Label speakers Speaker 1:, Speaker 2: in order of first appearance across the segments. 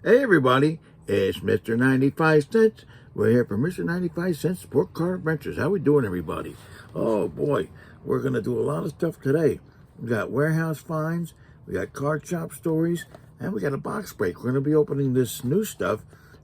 Speaker 1: Hey everybody, it's Mr. 95 Cents. We're here for Mr. 95 Cents Sport Car Adventures. How we doing, everybody? Oh boy, we're going to do a lot of stuff today. We got warehouse finds, we got card shop stories, and we got a box break. We're going to be opening this new stuff,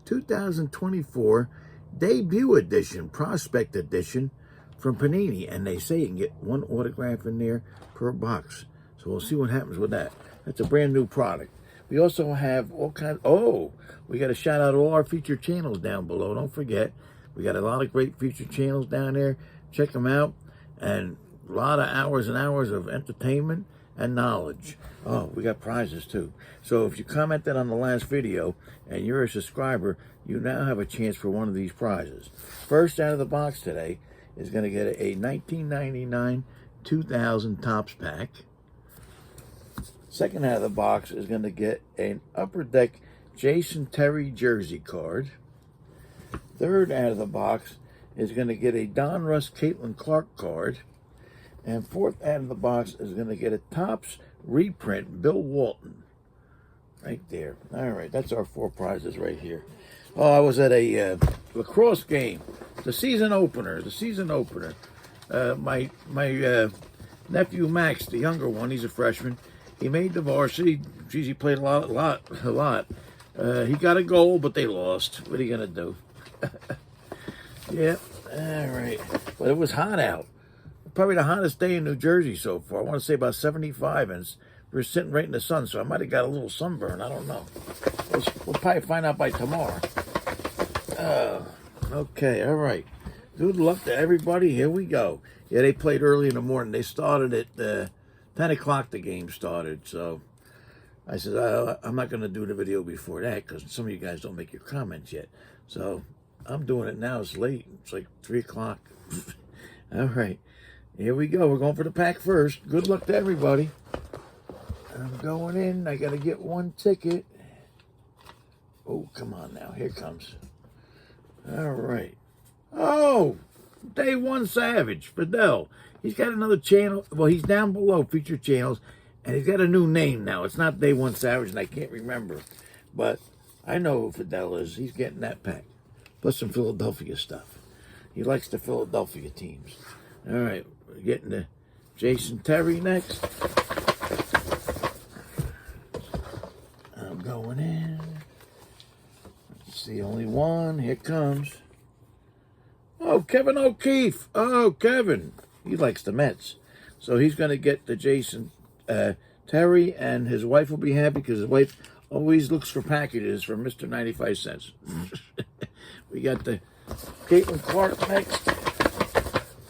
Speaker 1: 2024 debut edition, prospect edition from Panini. And they say you can get one autograph in there per box. So we'll see what happens with that. That's a brand new product. We also have all kinds. Oh, we got to shout out all our featured channels down below. Don't forget, we got a lot of great featured channels down there. Check them out, and a lot of hours and hours of entertainment and knowledge. Oh, we got prizes too. So if you commented on the last video and you're a subscriber, you now have a chance for one of these prizes. First out of the box today is going to get a 1999 2000 Topps pack. Second out of the box is going to get an Upper Deck Jason Terry jersey card. Third out of the box is going to get a Don Russ Caitlin Clark card. And fourth out of the box is going to get a Topps reprint Bill Walton. Right there. All right, that's our four prizes right here. Oh, I was at a lacrosse game. The season opener. My nephew Max, the younger one, he's a freshman. He made the varsity. Geez, he played a lot. He got a goal, but they lost. What are you going to do? Yeah, all right. But it was hot out. Probably the hottest day in New Jersey so far. I want to say about 75, and we're sitting right in the sun, so I might have got a little sunburn. I don't know. We'll probably find out by tomorrow. Okay, all right. Good luck to everybody. Here we go. Yeah, they played early in the morning. They started at 10 o'clock the game started, so I said, I'm not going to do the video before that because some of you guys don't make your comments yet. So I'm doing it now. It's late. It's like 3 o'clock. All right. Here we go. We're going for the pack first. Good luck to everybody. I'm going in. I got to get one ticket. Oh, come on now. Here it comes. All right. Oh, Day One Savage, Fidel. He's got another channel. Well, he's down below, featured channels, and he's got a new name now. It's not Day One Savage, and I can't remember. But I know who Fidel is. He's getting that pack. Plus some Philadelphia stuff. He likes the Philadelphia teams. All right, we're getting to Jason Terry next. I'm going in. It's the only one. Here it comes. Oh, Kevin O'Keefe. Oh, Kevin. He likes the Mets. So he's going to get the Jason Terry, and his wife will be happy because his wife always looks for packages from Mr. 95 Cents. We got the Caitlin Clark next.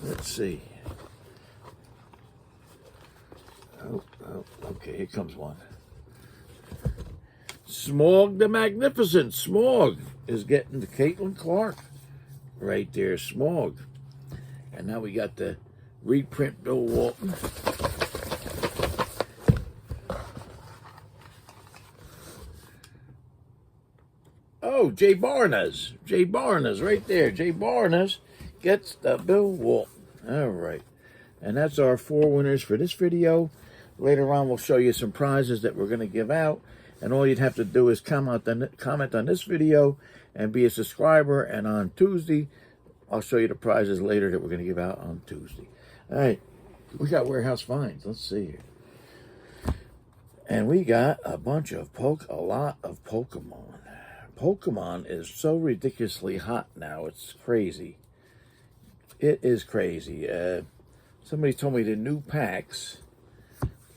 Speaker 1: Let's see. Oh, okay, here comes one. Smog the Magnificent. Smog is getting the Caitlin Clark. Right there, Smog. And now we got the reprint Bill Walton. Oh, Jay Barnes. Jay Barnes right there. Jay Barnes gets the Bill Walton. All right. And that's our four winners for this video. Later on, we'll show you some prizes that we're going to give out. And all you'd have to do is comment on this video and be a subscriber. And on Tuesday, I'll show you the prizes later that we're going to give out on Tuesday. All right. We got warehouse finds. Let's see here. And we got a lot of Pokemon. Pokemon is so ridiculously hot now. It's crazy. It is crazy. Somebody told me the new packs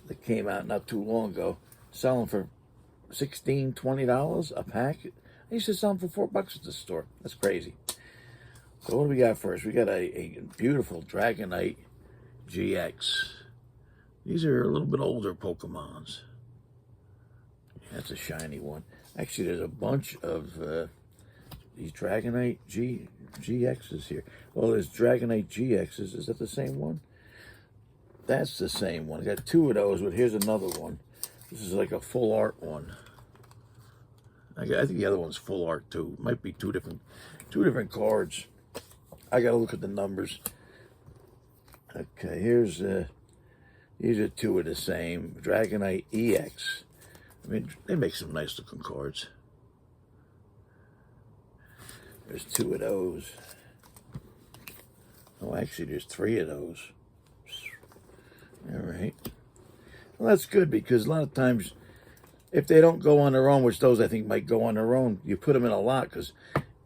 Speaker 1: that came out not too long ago, selling for $16, $20 a pack. I used to sell them for $4 at the store. That's crazy. So what do we got first? We got a beautiful Dragonite GX. These are a little bit older Pokemons. That's a shiny one. Actually, there's a bunch of these Dragonite GXs here. Well, there's Dragonite GXs. Is that the same one? That's the same one. I got two of those, but here's another one. This is like a full art one. I think the other one's full art too. Might be two different cards. I gotta look at the numbers. Okay, these are two of the same. Dragonite EX. I mean, they make some nice looking cards. There's 2 of those. Oh, actually, there's 3 of those. All right. Well, that's good, because a lot of times, if they don't go on their own, which those I think might go on their own, you put them in a lot, because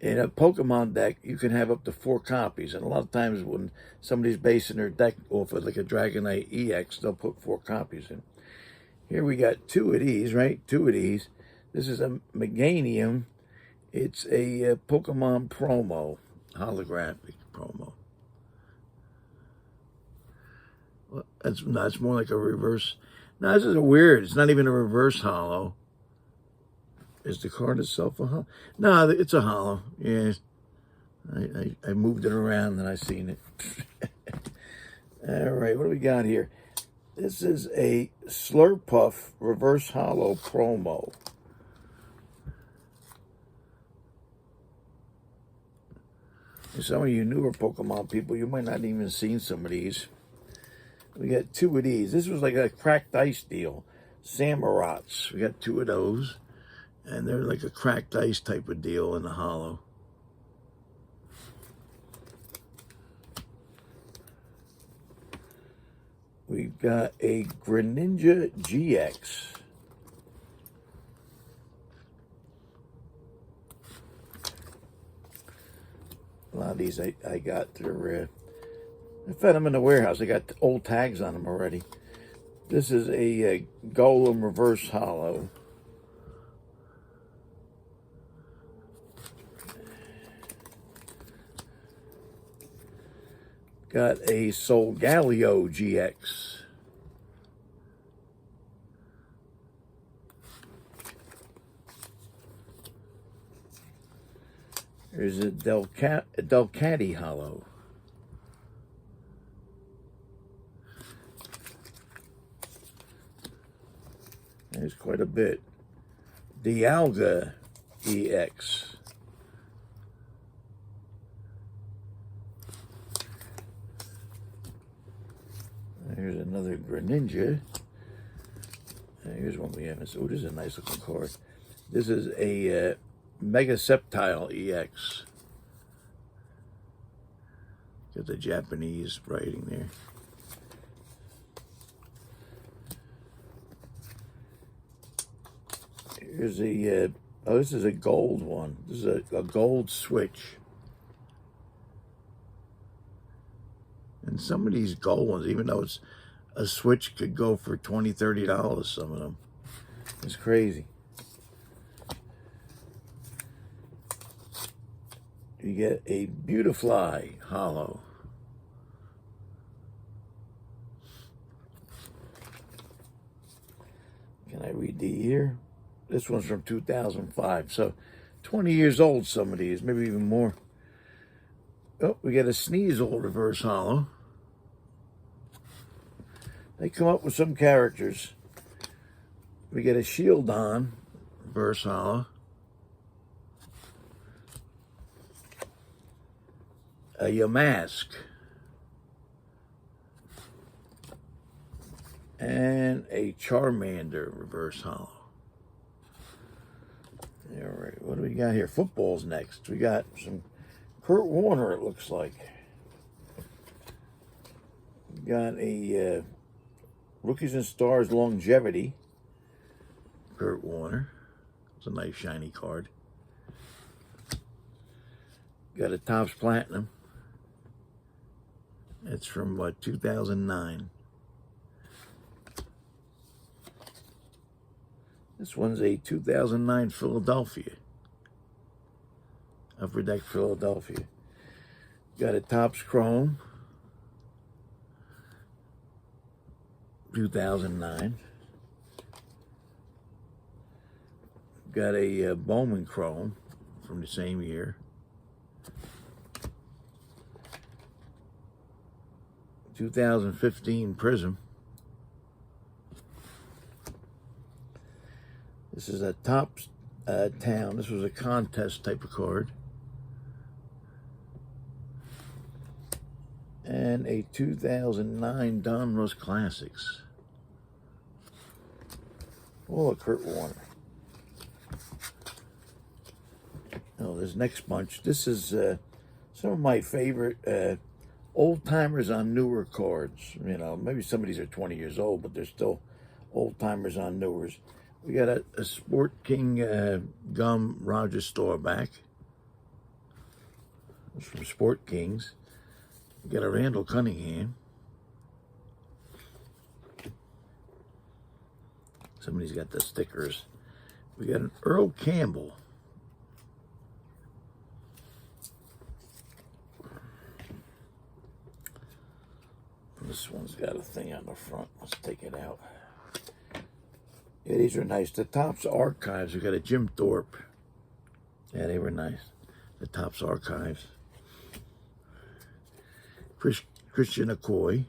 Speaker 1: in a Pokemon deck, you can have up to 4 copies. And a lot of times when somebody's basing their deck off of like a Dragonite EX, they'll put 4 copies in. Here we got 2 of these, right? 2 of these. This is a Meganium. It's a Pokemon promo, holographic promo. Well, that's more like a reverse. No, this is a weird. It's not even a reverse holo. Is the card itself a holo? No, it's a holo. Yeah, I moved it around and I seen it. All right, what do we got here? This is a Slurpuff reverse holo promo. Some of you newer Pokemon people, you might not even seen some of these. We got 2 of these. This was like a cracked ice deal. Samurats. We got 2 of those. And they're like a cracked ice type of deal in the holo. We've got a Greninja GX. A lot of these I got through, I found them in the warehouse. I got old tags on them already. This is a Golem reverse holo. Got a Solgaleo GX. There's a Delcatty holo. There's quite a bit. Dialga EX. Here's another Greninja. Here's one we haven't seen. Oh, this is a nice looking card. This is a Mega Sceptile EX. Got the Japanese writing there. Here's a, oh, this is a gold one. This is a gold Switch. And some of these gold ones, even though it's a Switch, could go for $20, $30, some of them. It's crazy. You get a Beautifly holo. Can I read the year? This one's from 2005, so 20 years old, some of these, maybe even more. Oh, we got a Sneasel reverse holo. They come up with some characters. We get a Shieldon reverse holo. A Yamask. And a Charmander reverse holo. All right, what do we got here? Football's next. We got some Kurt Warner, it looks like. We got a Rookies and Stars Longevity. Kurt Warner. It's a nice shiny card. Got a Topps Platinum. It's from 2009. This one's a 2009 Philadelphia. Upper Deck Philadelphia. Got a Topps Chrome. 2009. Got a Bowman Chrome from the same year. 2015 Prism. This is a Topps Town. This was a contest type of card. And a 2009 Donruss Classics. Oh, Kurt Warner. Oh, this next bunch. This is some of my favorite old timers on newer cards. You know, maybe some of these are 20 years old, but they're still old timers on newers. We got a Sport King gum Roger Staubach. It's from Sport Kings. We got a Randall Cunningham. Somebody's got the stickers. We got an Earl Campbell. This one's got a thing on the front. Let's take it out. Yeah, these are nice. The Topps Archives. We got a Jim Thorpe. Yeah, they were nice. The Topps Archives. Christian McCoy.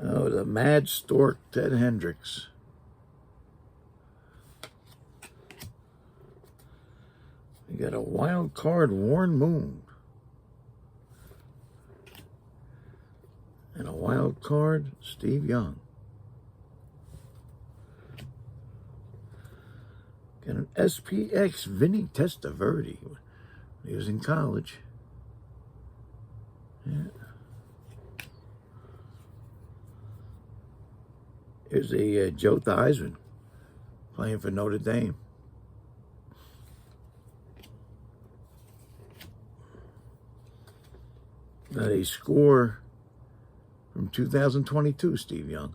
Speaker 1: Oh, the Mad Stork, Ted Hendricks. We got a wild card, Warren Moon. And a wild card, Steve Young. Got an SPX, Vinny Testaverde. He was in college. Yeah. Here's a Joe Theismann playing for Notre Dame. Got a score from 2022, Steve Young.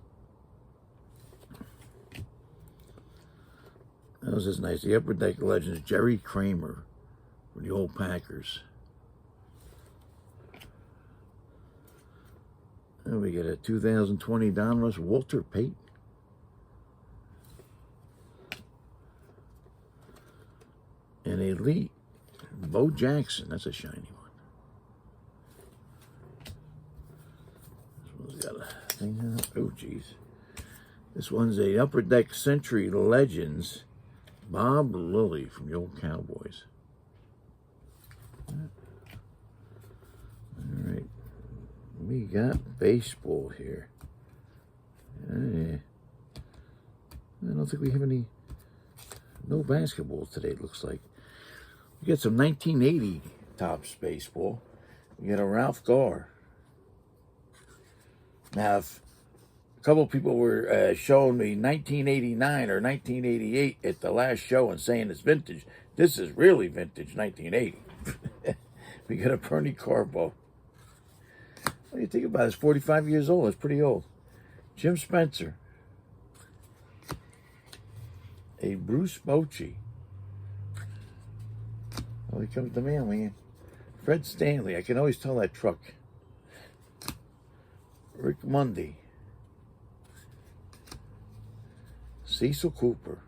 Speaker 1: That was just nice. The Upper Deck Legends, Jerry Kramer for the old Packers. And we get a 2020 Donruss, Walter Payton. And Elite, Bo Jackson. That's a shiny one. This one's got a thing on it. Oh, geez. This one's a Upper Deck Century Legends, Bob Lilly from the old Cowboys. All right. We got baseball here. I don't think we have any, no basketball today, it looks like. We got some 1980 Topps baseball. We got a Ralph Garr. Now, if a couple of people were showing me 1989 or 1988 at the last show and saying it's vintage, this is really vintage 1980. We got a Bernie Carbo. What do you think about it? It's 45 years old. It's pretty old. Jim Spencer. A Bruce Bochy. Oh, here comes the mailman. Fred Stanley. I can always tell that truck. Rick Mundy. Cecil Cooper.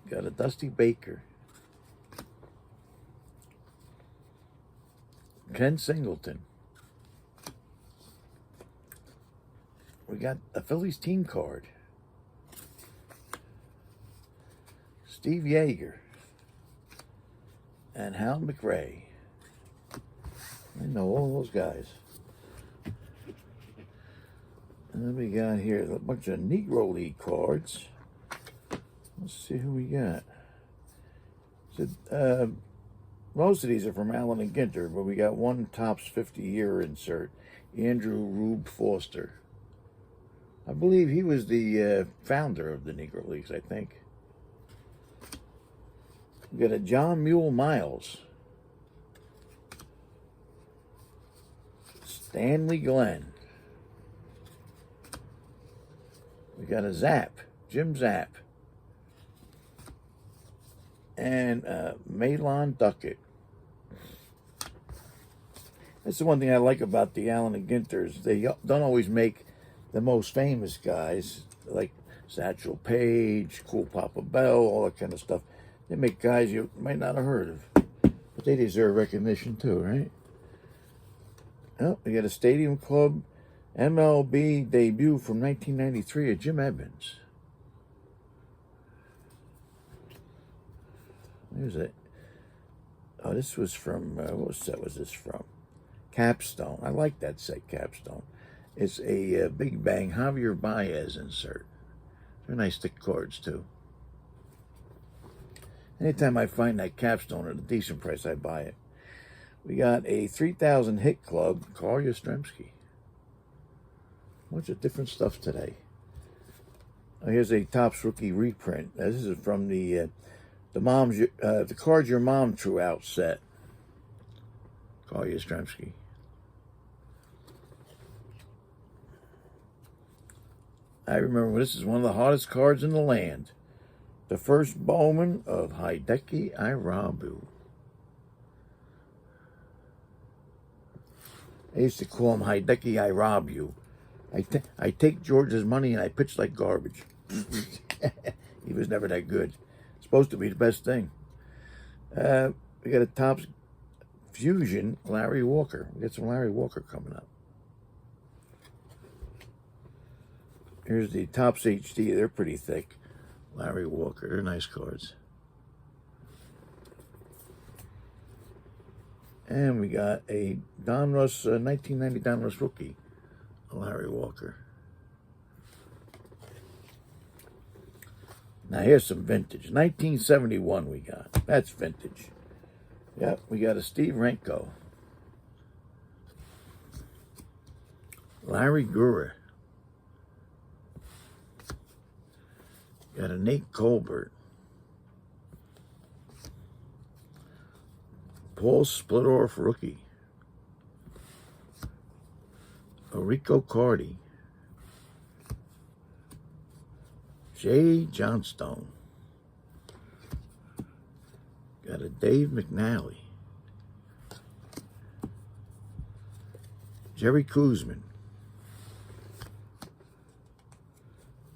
Speaker 1: Got a Dusty Baker. Ken Singleton. We got a Phillies team card. Steve Yeager. And Hal McRae. I know all those guys. And then we got here a bunch of Negro League cards. Let's see who we got. So, most of these are from Allen and Ginter, but we got one Topps 50-year insert. Andrew Rube Foster. I believe he was the founder of the Negro Leagues, I think. We got a John Mule Miles. Stanley Glenn. We got a Zapp, Jim Zapp. And Malon Duckett. That's the one thing I like about the Allen and Ginters. They don't always make the most famous guys, like Satchel Paige, Cool Papa Bell, all that kind of stuff. They make guys you might not have heard of. But they deserve recognition too, right? Oh, we got a Stadium Club MLB debut from 1993 of Jim Edmonds. There's it. Oh, this was from, what set was this from? Capstone. I like that set, Capstone. It's a Big Bang Javier Baez insert. They're nice thick cards, too. Anytime I find that capstone at a decent price, I buy it. We got a 3,000 hit club, Carl Yastrzemski. Bunch of different stuff today. Oh, here's a Topps rookie reprint. Now, this is from the Cards Your Mom Threw Out set. Carl Yastrzemski. I remember this is one of the hottest cards in the land. The first Bowman of Hideki Irabu. I used to call him Hideki Irabu. I take George's money and I pitch like garbage. He was never that good. Supposed to be the best thing. We got a Topps Fusion Larry Walker. We got some Larry Walker coming up. Here's the Topps HD. They're pretty thick. Larry Walker. They're nice cards. And we got a Donruss 1990 Donruss rookie. Larry Walker. Now here's some vintage. 1971 we got. That's vintage. Yep, we got a Steve Renko. Larry Gura. Got a Nate Colbert. Paul Splittorff rookie. Rico Cardi. Jay Johnstone. Got a Dave McNally. Jerry Kuzman.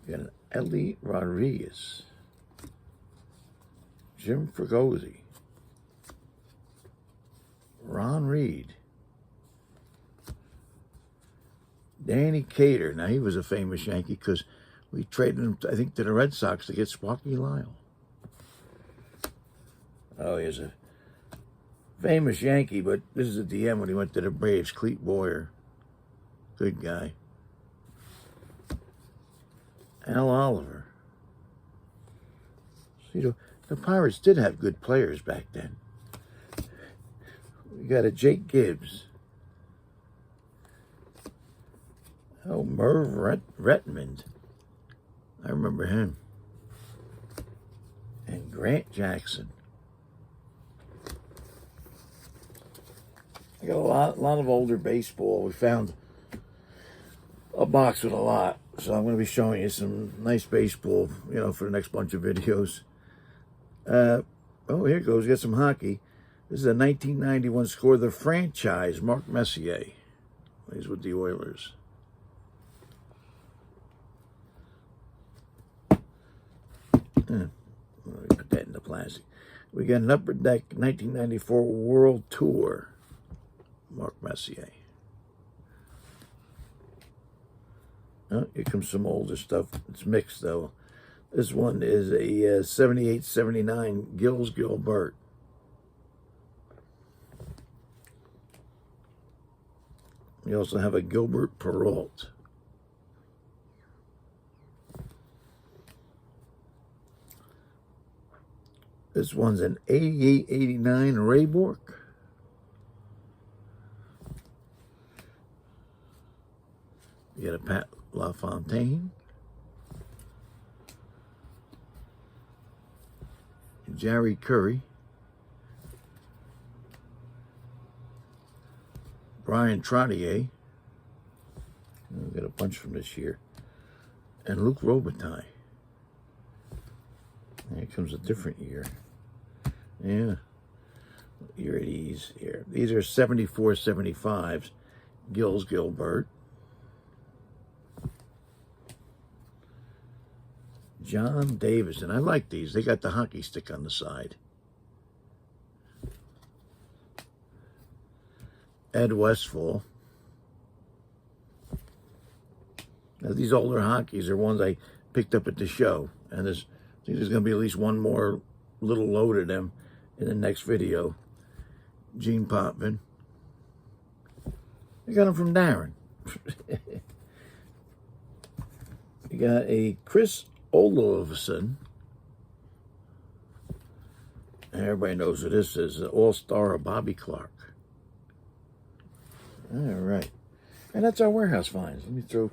Speaker 1: Got an Ellie Rodriguez. Jim Fregosi. Ron Reed. Danny Cater. Now, he was a famous Yankee because we traded him, I think, to the Red Sox to get Sparky Lyle. Oh, he's a famous Yankee, but this is at the end when he went to the Braves. Clete Boyer. Good guy. Al Oliver. See, the Pirates did have good players back then. We got a Jake Gibbs. Oh, Merv Retmond. I remember him. And Grant Jackson. I got a lot of older baseball. We found a box with a lot. So I'm going to be showing you some nice baseball, for the next bunch of videos. Oh, here it goes. We got some hockey. This is a 1991 score of the franchise, Mark Messier. He's with the Oilers. Put that in the plastic. We got an Upper Deck 1994 World Tour, Mark Messier. Oh, here comes some older stuff. It's mixed, though. This one is a 78-79 Gilbert. We also have a Gilbert Perrault. This one's an 88-89 Ray Bork. You got a Pat LaFontaine. Jerry Curry. Brian Trottier. We've got a bunch from this year. And Luc Robitaille. Here comes a different year. Yeah. Here it is. Here. These are 74-75s. Gilbert. John Davison. I like these. They got the hockey stick on the side. Ed Westfall. Now, these older hockeys are ones I picked up at the show. And I think there's going to be at least one more little load of them in the next video. Gene Potvin. I got them from Darren. We got a Chris Olofsson. Everybody knows who this is, the all-star of Bobby Clark. All right. And that's our warehouse finds. Let me throw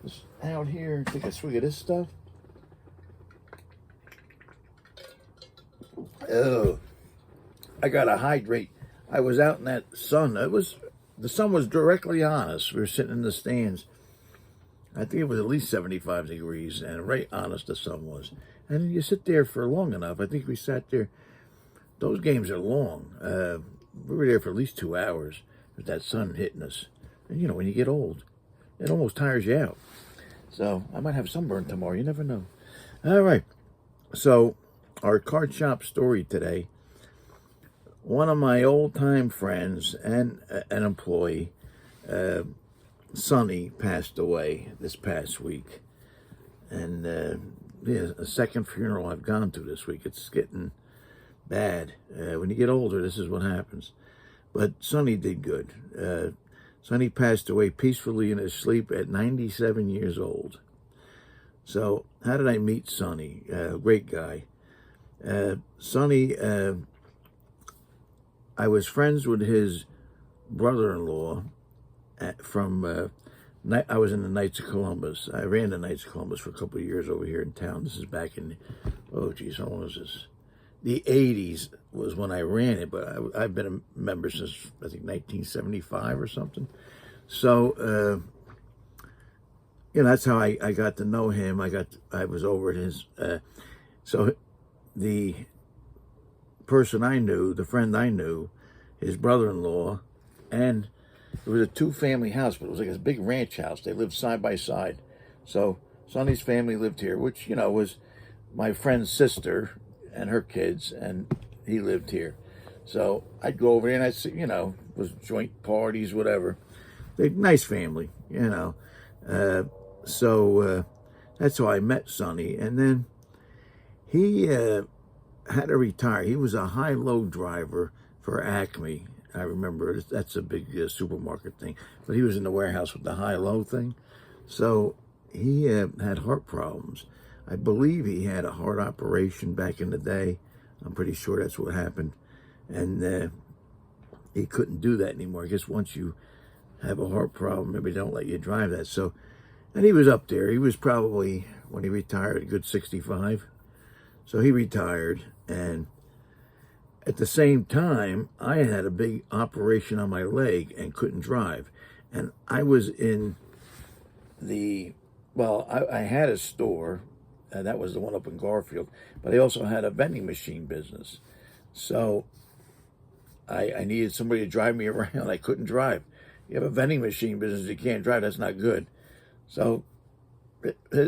Speaker 1: this out here and take a swig of this stuff. Oh, I got to hydrate. I was out in that sun. The sun was directly on us. We were sitting in the stands. I think it was at least 75 degrees, and right on us the sun was. And you sit there for long enough. I think we sat there. Those games are long. We were there for at least 2 hours with that sun hitting us. And, you know, when you get old, it almost tires you out. So I might have sunburn tomorrow. You never know. All right. So our card shop story today. One of my old-time friends and an employee, Sonny, passed away this past week. And yeah, a second funeral I've gone to this week. It's getting bad. When you get older, this is what happens. But Sonny did good. Sonny passed away peacefully in his sleep at 97 years old. So how did I meet Sonny? Great guy. Sonny, I was friends with his brother-in-law from, I was in the Knights of Columbus. I ran the Knights of Columbus for a couple of years over here in town. This is back in, oh geez, how long was this? The 80s was when I ran it, but I've been a member since, I think, 1975 or something. So, you know, that's how I got to know him. I was over at his, so the person I knew, the friend I knew, his brother-in-law, and it was a two-family house, but it was like a big ranch house. They lived side by side. So Sonny's family lived here, which, you know, was my friend's sister and her kids, and he lived here. So I'd go over there, and I'd see, you know, it was joint parties, whatever. Nice family, you know. So that's how I met Sonny. And then he had to retire. He was a high-low driver for Acme. I remember that's a big supermarket thing. But he was in the warehouse with the high-low thing. So he had heart problems. I believe he had a heart operation back in the day. I'm pretty sure that's what happened. And he couldn't do that anymore. I guess once you have a heart problem, maybe they don't let you drive that. So, and he was up there. He was probably, when he retired, a good 65. So he retired, and at the same time, I had a big operation on my leg and couldn't drive. And I was in the, well, I had a store, and that was the one up in Garfield, but I also had a vending machine business. So I needed somebody to drive me around. I couldn't drive. You have a vending machine business, you can't drive, that's not good. So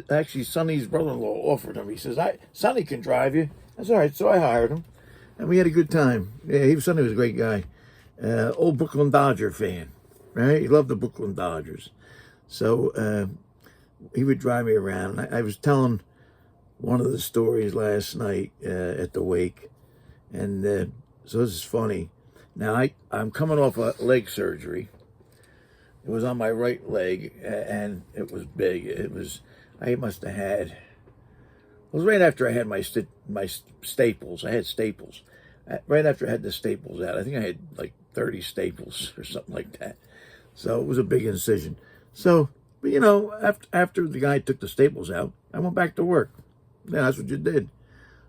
Speaker 1: actually, Sonny's brother-in-law offered him. He says, Sonny can drive you. That's all right. So I hired him, and we had a good time. Yeah, Sonny was a great guy. Old Brooklyn Dodger fan, right? He loved the Brooklyn Dodgers. So he would drive me around. I was telling one of the stories last night at the wake, and so this is funny. Now, I'm coming off a leg surgery. It was on my right leg, and it was big. I must have had, it was right after I had my staples. I had staples. Right after I had the staples out. I think I had like 30 staples or something like that. So it was a big incision. So, but you know, after the guy took the staples out, I went back to work. Yeah, that's what you did.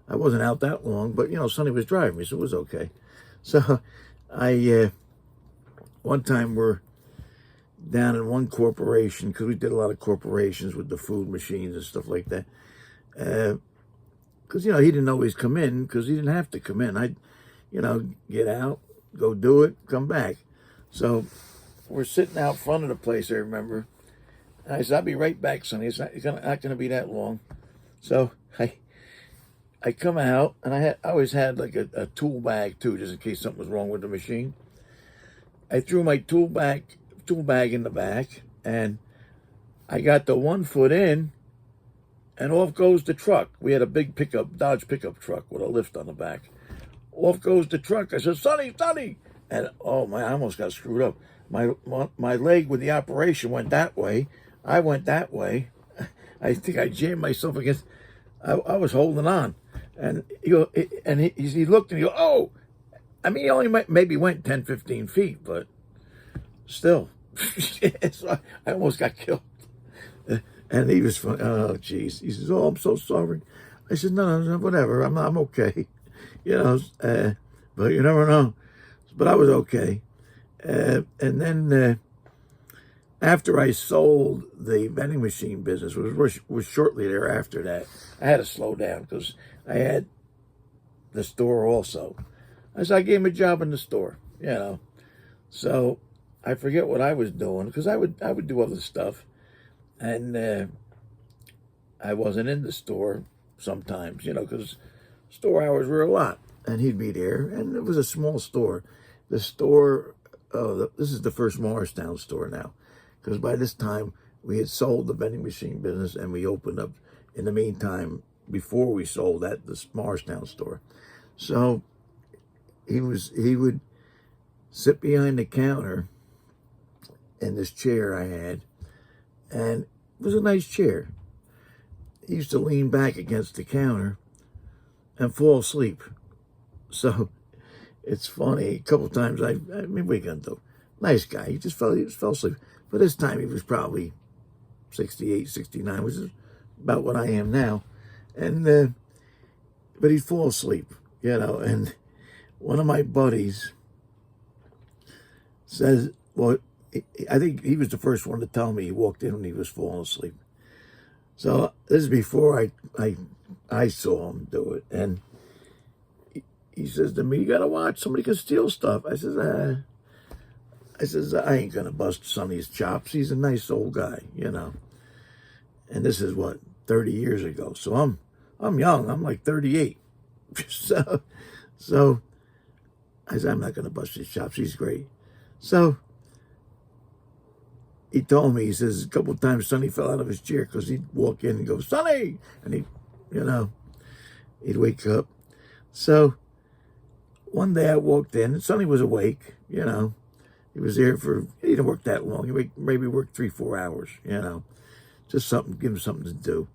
Speaker 1: I wasn't out that long, but you know, Sonny was driving me, so it was okay. So one time we're down in one corporation, because we did a lot of corporations with the food machines and stuff like that. Because, you know, he didn't always come in, because he didn't have to come in. I'd, you know, get out, go do it, come back. So we're sitting out front of the place, I remember. And I said, I'll be right back, Sonny. It's not going to be that long. So I come out, and I always had like a tool bag, too, just in case something was wrong with the machine. I threw my tool bag in the back, and I got the 1 foot in, and off goes the truck. We had a big Dodge pickup truck with a lift on the back. Off goes the truck. I said, Sonny, and oh my, I almost got screwed up. My leg with the operation went that way. I went that way. I think I jammed myself against. I was holding on, and he looked and he go, oh, I mean, he only maybe went 10, 15 feet, but still, so I almost got killed. And he was funny. Oh, geez. He says, oh, I'm so sorry. I said, no, whatever. I'm okay. You know, but you never know. But I was okay. And then after I sold the vending machine business, was shortly thereafter that, I had to slow down because I had the store also. I gave him a job in the store, you know. So I forget what I was doing because I would do other stuff. And I wasn't in the store sometimes, you know, because store hours were a lot. And he'd be there. And it was a small store. The store, this is the first Morristown store now. Because by this time, we had sold the vending machine business and we opened up, in the meantime, before we sold that, the Morristown store. So he would sit behind the counter in this chair I had, and it was a nice chair. He used to lean back against the counter and fall asleep. So it's funny. A couple of times, I mean, what are you gonna do? Nice guy. He just fell asleep. But this time he was probably 68, 69, which is about what I am now. And but he'd fall asleep, you know. And one of my buddies says, well, I think he was the first one to tell me he walked in when he was falling asleep. So this is before I saw him do it. And he says to me, you got to watch. Somebody can steal stuff. I says, I ain't going to bust Sonny's chops. He's a nice old guy, you know. And this is, what, 30 years ago. So I'm young. I'm like 38. So I said, I'm not going to bust his chops. He's great. So he told me, he says, a couple of times Sonny fell out of his chair because he'd walk in and go, Sonny! And he'd wake up. So one day I walked in and Sonny was awake, you know. He was there he didn't work that long. He maybe worked 3-4 hours, you know. Just give him something to do.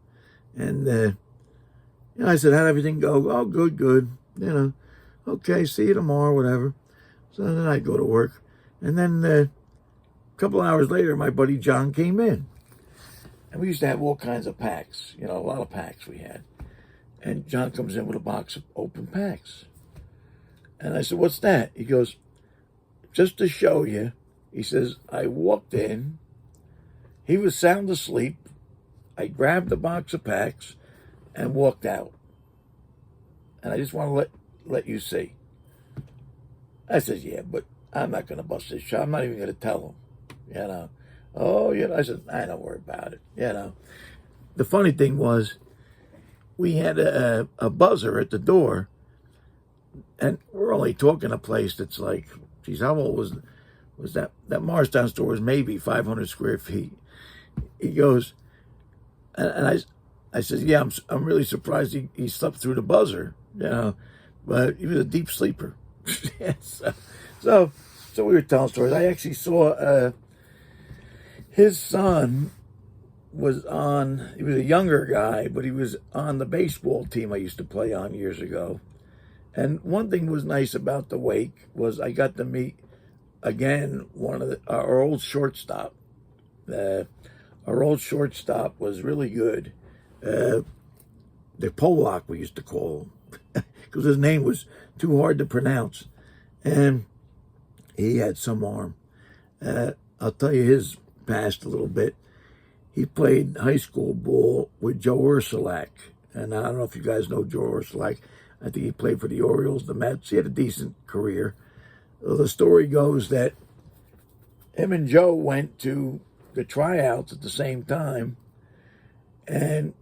Speaker 1: And, I said, how'd everything go? Oh, good, you know. Okay, see you tomorrow, whatever. So then I'd go to work. And then a couple of hours later, my buddy John came in. And we used to have all kinds of packs, you know, a lot of packs we had. And John comes in with a box of open packs. And I said, what's that? He goes, just to show you, he says, I walked in, he was sound asleep, I grabbed the box of packs and walked out. And I just want to let you see. I said, yeah, but I'm not going to bust his shot. I'm not even going to tell him, you know. Oh, you know, I said, I don't worry about it, you know. The funny thing was, we had a buzzer at the door, and we're only talking a place that's like, geez, how old was that? That Morristown store was maybe 500 square feet. He goes, and I said, yeah, I'm really surprised he slept through the buzzer, you know, but he was a deep sleeper. So we were telling stories. I actually saw his son he was a younger guy, but he was on the baseball team I used to play on years ago. And one thing was nice about the wake was I got to meet, again, our old shortstop. Our old shortstop was really good. The Polak, we used to call him, because his name was too hard to pronounce. And he had some arm. I'll tell you his past a little bit. He played high school ball with Joe Ursulak. And I don't know if you guys know Joe Ursulak. I think he played for the Orioles, the Mets. He had a decent career. Well, the story goes that him and Joe went to the tryouts at the same time, and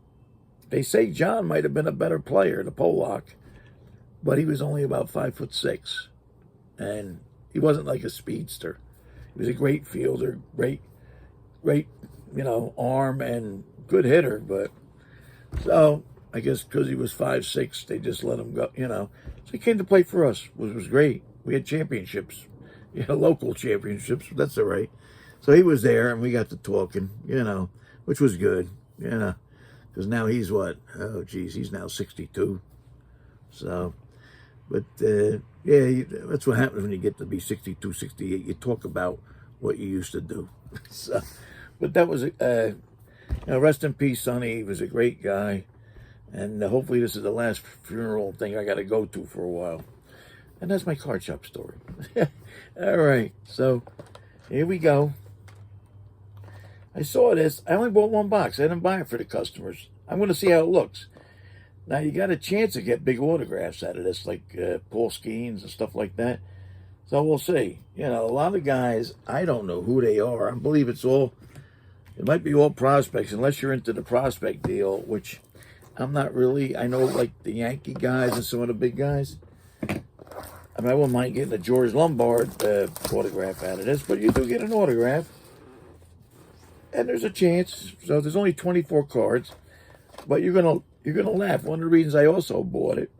Speaker 1: they say John might have been a better player, the Polak, but he was only about 5'6", and he wasn't like a speedster. He was a great fielder, great, you know, arm and good hitter, but so I guess because he was 5'6", they just let him go, you know. So he came to play for us, which was great. We had championships, you know, local championships. That's all right. So he was there, and we got to talking, you know, which was good, you know, Because now he's what? Oh, geez, he's now 62. So, but yeah, that's what happens when you get to be 62, 68. You talk about what you used to do. So, but that was, rest in peace, Sonny. He was a great guy. And hopefully this is the last funeral thing I got to go to for a while. And that's my card shop story. All right, so here we go. I saw this. I only bought one box. I didn't buy it for the customers. I'm going to see how it looks. Now, you got a chance to get big autographs out of this, like Paul Skeens and stuff like that. So we'll see. You know, a lot of guys, I don't know who they are. I believe it might be all prospects, unless you're into the prospect deal, which I'm not really. I know, like, the Yankee guys and some of the big guys. I mean, I wouldn't mind getting a George Lombard autograph out of this, but you do get an autograph. And there's a chance. So there's only 24 cards. But you're gonna laugh. One of the reasons I also bought it.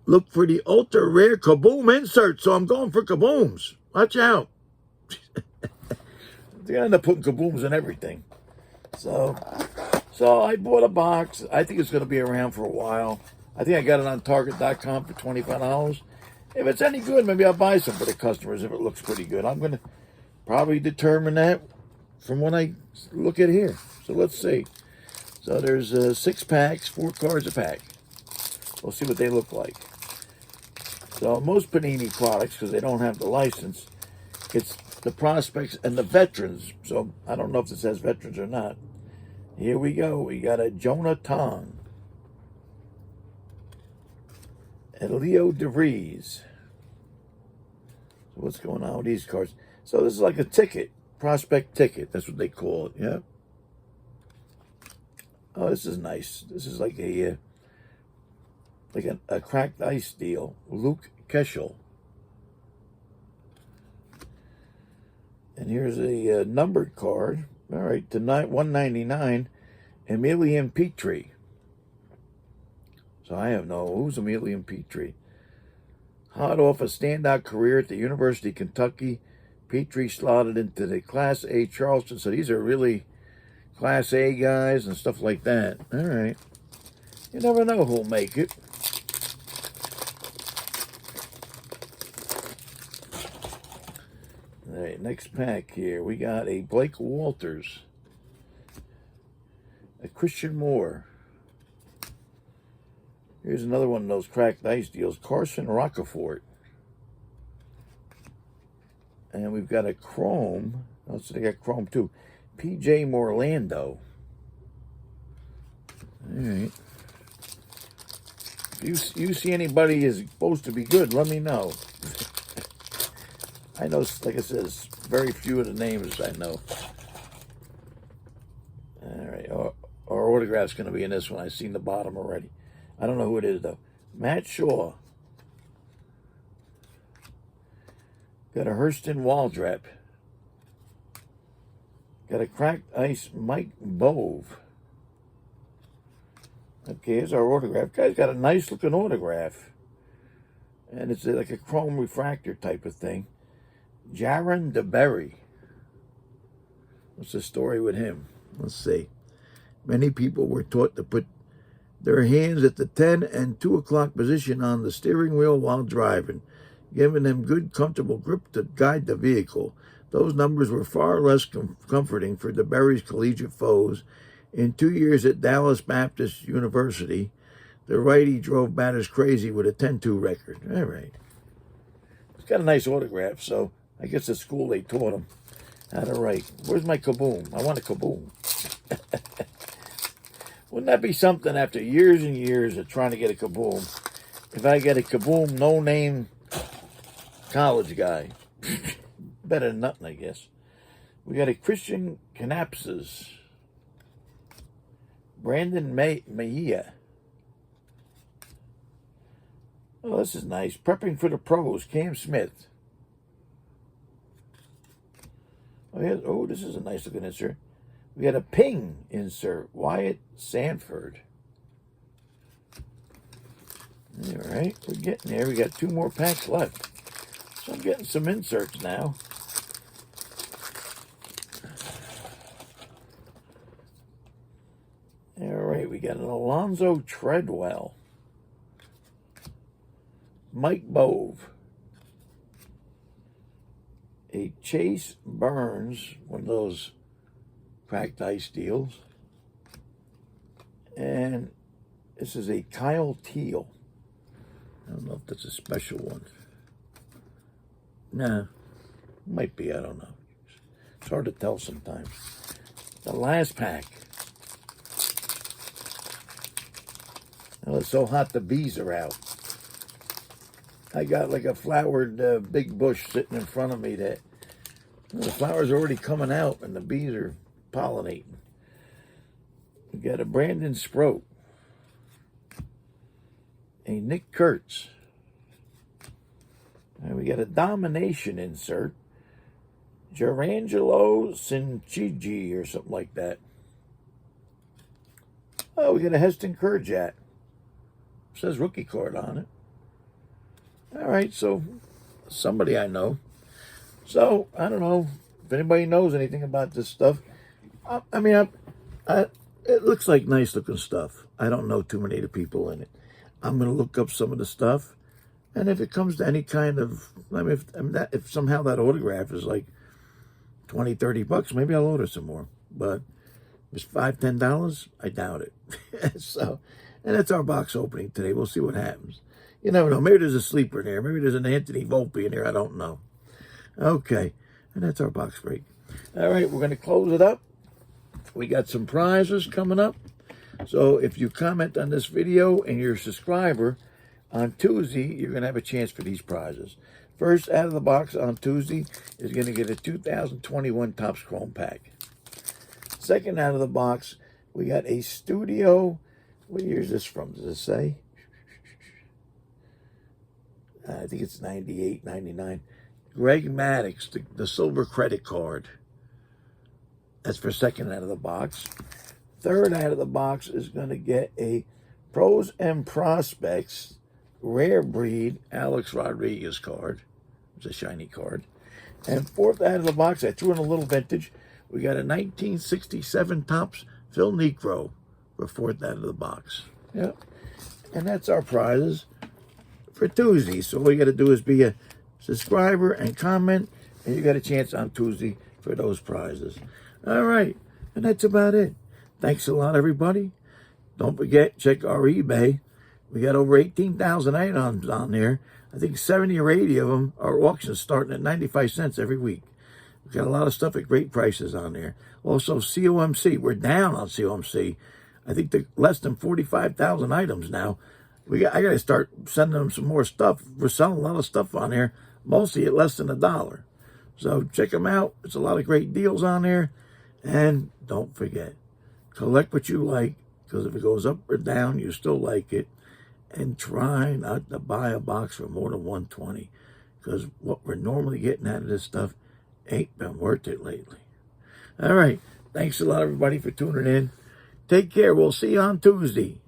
Speaker 1: Look for the ultra rare Kaboom insert. So I'm going for Kabooms. Watch out. They end up putting Kabooms in everything. So I bought a box. I think it's going to be around for a while. I think I got it on Target.com for $25. If it's any good, maybe I'll buy some for the customers if it looks pretty good. I'm going to probably determine that from when I look at here. So let's see. So there's 6 packs, 4 cards a pack. We'll see what they look like. So most Panini products, because they don't have the license, it's the prospects and the veterans. So I don't know if this has veterans or not. Here we go. We got a Jonah Tong. And Leo DeVries. So what's going on with these cards? So this is like a ticket. Prospect ticket. That's what they call it. Yeah. Oh, this is nice. This is like a cracked ice deal. Luke Keschel. And here's a numbered card. All right, to 199, Emilian Petrie. So I have who's Emilian Petrie. Hot off a standout career at the University of Kentucky, Petrie slotted into the Class A Charleston. So these are really Class A guys and stuff like that. All right. You never know who'll make it. All right, next pack here. We got a Blake Walters. A Christian Moore. Here's another one of those cracked ice deals. Carson Rockefort. And we've got a Chrome. Oh, so they got Chrome too. P.J. Morlando. All right. If you see anybody is supposed to be good, let me know. I know, like I said, very few of the names I know. All right. Our autograph's going to be in this one. I've seen the bottom already. I don't know who it is, though. Matt Shaw. Got a Hurston Waldrep. Got a cracked ice Mike Bove. Okay, here's our autograph. Guy's got a nice looking autograph. And it's like a chrome refractor type of thing. Jaron DeBerry. What's the story with him? Let's see. Many people were taught to put their hands at the 10 and 2 o'clock position on the steering wheel while driving, giving them good, comfortable grip to guide the vehicle. Those numbers were far less comforting for DeBerry's collegiate foes. In 2 years at Dallas Baptist University, the righty drove batters crazy with a 10-2 record. All right. He's got a nice autograph, so I guess at school they taught him how to write. Where's my Kaboom? I want a Kaboom. Wouldn't that be something after years and years of trying to get a Kaboom? If I get a Kaboom, no-name college guy. Better than nothing, I guess. We got a Christian Canapses. Brandon Mejia. Oh, this is nice. Prepping for the pros. Cam Smith. Oh, this is a nice looking insert. We got a Ping insert. Wyatt Sanford. All right, we're getting there. We got 2 more packs left. So I'm getting some inserts now. Alonzo Treadwell, Mike Bove, a Chase Burns, one of those cracked ice deals, and this is a Kyle Teal. I don't know if that's a special one. Nah, might be, I don't know. It's hard to tell sometimes. The last pack. Well, it's so hot the bees are out. I got like a flowered big bush sitting in front of me that the flowers are already coming out and the bees are pollinating. We got a Brandon Sproat, a Nick Kurtz, and we got a Domination insert, Gerangelo Sinchigi or something like that. Oh, we got a Heston Kjerstad. Says rookie card on it. All right, so somebody I know. So I don't know if anybody knows anything about this stuff. I mean, it looks like nice looking stuff. I don't know too many of the people in it. I'm going to look up some of the stuff, and if it comes to any kind of, if somehow that autograph is like $20, $30, maybe I'll order some more. But if it's $5, $10, I doubt it. So, and that's our box opening today. We'll see what happens. You never know. Maybe there's a sleeper in there. Maybe there's an Anthony Volpe in there. I don't know. Okay, and that's our box break. All right, we're going to close it up. We got some prizes coming up. So if you comment on this video and you're a subscriber, on Tuesday, you're going to have a chance for these prizes. First out of the box on Tuesday is going to get a 2021 Topps Chrome pack. Second out of the box, we got a Studio. What year is this from? Does it say? I think it's 98, 99. Greg Maddux, the silver credit card. That's for second out of the box. Third out of the box is going to get a Pros and Prospects Rare Breed Alex Rodriguez card. It's a shiny card. And fourth out of the box, I threw in a little vintage. We got a 1967 Topps Phil Niekro for fourth out of the box. Yep. And that's our prizes for Tuesday. So all you got to do is be a subscriber and comment, and you got a chance on Tuesday for those prizes. All right. And that's about it. Thanks a lot, everybody. Don't forget, check our eBay. We got over 18,000 items on there. I think 70 or 80 of them are auctions starting at 95 cents every week. We've got a lot of stuff at great prices on there. Also, COMC. We're down on COMC. I think they're less than 45,000 items now. I got to start sending them some more stuff. We're selling a lot of stuff on there, mostly at less than $1. So check them out. There's a lot of great deals on there. And don't forget, collect what you like, because if it goes up or down, you still like it. And try not to buy a box for more than $120, because what we're normally getting out of this stuff ain't been worth it lately. All right. Thanks a lot, everybody, for tuning in. Take care. We'll see you on Tuesday.